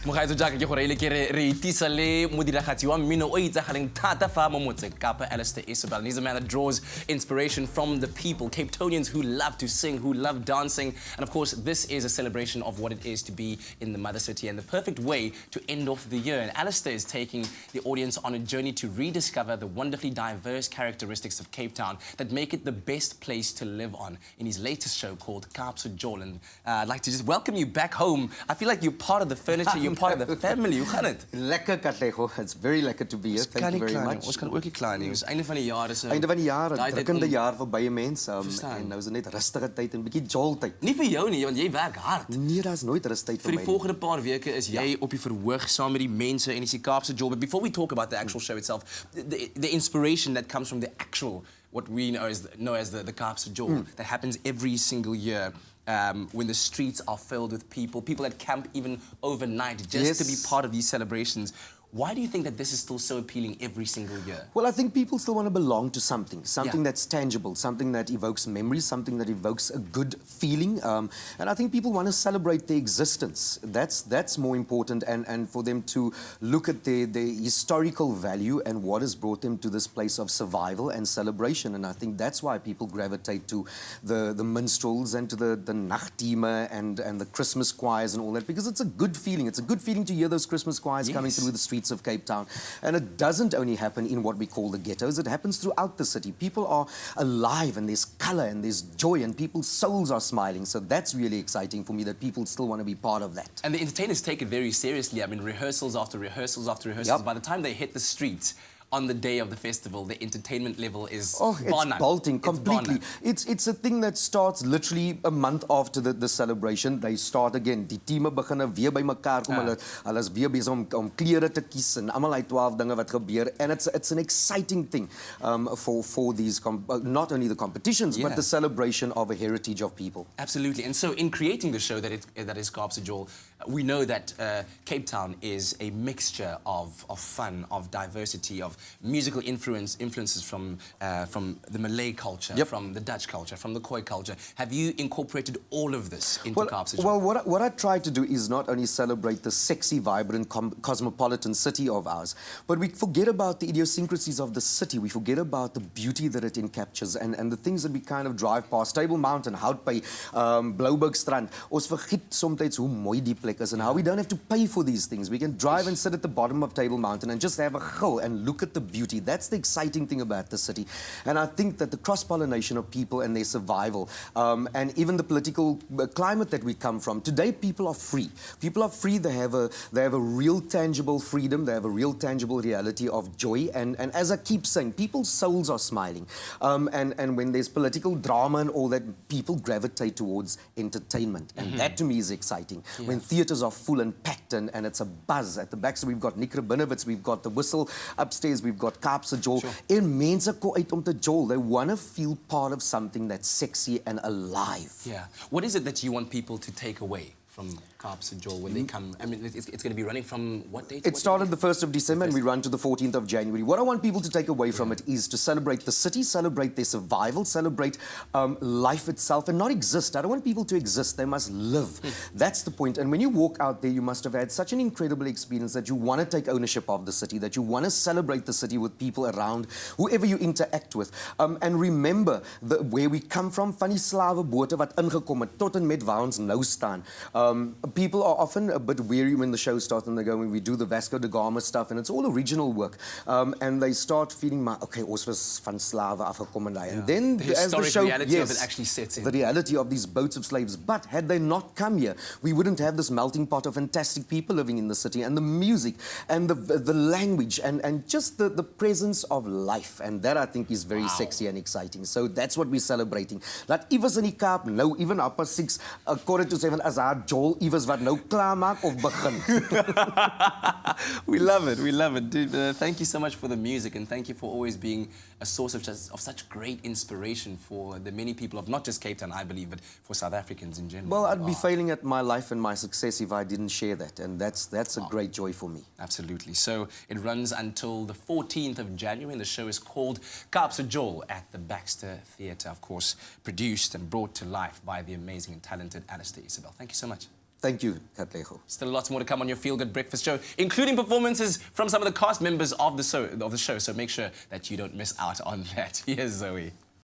Mogaetso jaaka ke gore ile ke re itisa le modiragatsi wa mmino o itsagaleng thata fa mo motse Kapa Alistair Izobell. And he's a man that draws inspiration from the people, Cape Townians who love to sing, who love dancing. And of course, this is a celebration of what it is to be in the mother city and the perfect way to end off the year. And Alistair is taking the audience on a journey to rediscover the wonderfully diverse characteristics of Cape Town that make it the best place to live on in his latest show called Kaapse Jol. And I'd like to just welcome you back home. I feel like you're part of the furniture, you're part of the family. Hoe gaan het? Lekker Katlego. It's very lekker to be here. Thank you very much. Ons kan ook nie klaar nie. Ons einde van die jaar is einde van die jaar, 'n drukkende jaar vir baie mense. En nou is dit net rustige tyd en 'n bietjie jol tyd. Nie vir jou nie, want jy werk hard. Nee, daar's nooit rustyd vir my. Vir die volgende paar weke is jy op die verhoog saam met die mense en die Kaapse Jol. But before we talk about the actual show itself, the inspiration that comes from the actual, what we know as the Kaapse Jol, that happens every single year. When the streets are filled with people that camp even overnight just to be part of these celebrations. Why do you think that this is still so appealing every single year? Well, I think people still want to belong to something that's tangible, something that evokes memories, something that evokes a good feeling. And I think people want to celebrate their existence. That's more important, and for them to look at their historical value and what has brought them to this place of survival and celebration. And I think that's why people gravitate to the minstrels and to the nachtdieme and the Christmas choirs and all that, because it's a good feeling. It's a good feeling to hear those Christmas choirs coming through the streets of Cape Town. And it doesn't only happen in what we call the ghettos, it happens throughout the city. People are alive and there's color and there's joy and people's souls are smiling. So that's really exciting for me, that people still want to be part of that. And the entertainers take it very seriously. I mean, rehearsals after rehearsals after rehearsals. By the time they hit the streets, on the day of the festival, the entertainment level is it's bolting completely. It's a thing that starts literally a month after the celebration. They start again. Die teams beginnen weer by mekaar kom. Hulle is weer besig om klere te kies en almal uit 12 dinge wat gebeur. And it's an exciting thing for these not only the competitions but the celebration of a heritage of people. Absolutely. And so in creating the show that is Kaapse Jol, we know that Cape Town is a mixture of fun, of diversity, of musical influences from the Malay culture, from the Dutch culture, from the Khoi culture. Have you incorporated all of this into Kaapse Jol? Well, what I try to do is not only celebrate the sexy, vibrant, cosmopolitan city of ours, but we forget about the idiosyncrasies of the city. We forget about the beauty that it encaptures and the things that we kind of drive past. Table Mountain, Houtpay, Bloubergstrand. Ons vergiet soms hoe mooi die plek is and how we don't have to pay for these things. We can drive and sit at the bottom of Table Mountain and just have a go and look at the beauty. That's the exciting thing about the city. And I think that the cross-pollination of people and their survival, and even the political climate that we come from, today people are free. People are free. They have a real tangible freedom. They have a real tangible reality of joy. And as I keep saying, people's souls are smiling. And when there's political drama and all that, people gravitate towards entertainment. And that to me is exciting. When theatres are full and packed and it's a buzz at the back. So we've got Nick Rabinowitz, we've got the Whistle. Upstairs, we've got Kaapse Jol. En mense kom uit om te jol. They want to feel part of something that's sexy and alive. Yeah. What is it that you want people to take away from Kaapse Jol when they come? I mean, it's going to be running from what date? It started the 1st of December and we run to the 14th of January. What I want people to take away from it is to celebrate the city, celebrate their survival, celebrate life itself and not exist. I don't want people to exist, they must live. That's the point. And when you walk out there, you must have had such an incredible experience that you want to take ownership of the city, that you want to celebrate the city with people around, whoever you interact with. And remember where we come from, van die slawebote wat ingekom het, tot en met waar ons nou staan. People are often a bit weary when the show starts and they go, when we do the Vasco da Gama stuff, and it's all original work. And they start feeling, okay, ons was van slawe afgekom en daai. And then the historic reality of it actually sets in. The reality of these boats of slaves. But had they not come here, we wouldn't have this melting pot of fantastic people living in the city, and the music, and the language, and just the presence of life. And that, I think, is very sexy and exciting. So that's what we're celebrating. That iewers in die Kaap, nou even up past 6, 6:45 as haar Jol iewers wat nou klaar maak of begin. We love it, we love it. Dude, thank you so much for the music, and thank you for always being a source of such great inspiration for the many people of not just Cape Town, I believe, but for South Africans in general. Well, I'd be failing at my life and my success if I didn't share that, and that's a great joy for me. Absolutely. So it runs until the 14th of January, and the show is called Kaapse Jol at the Baxter Theatre, of course, produced and brought to life by the amazing and talented Alistair Izobell. Thank you so much. Thank you, Katlego. Still lots more to come on your Feel Good Breakfast show, including performances from some of the cast members of the show. So make sure that you don't miss out on that. Here's Zoe.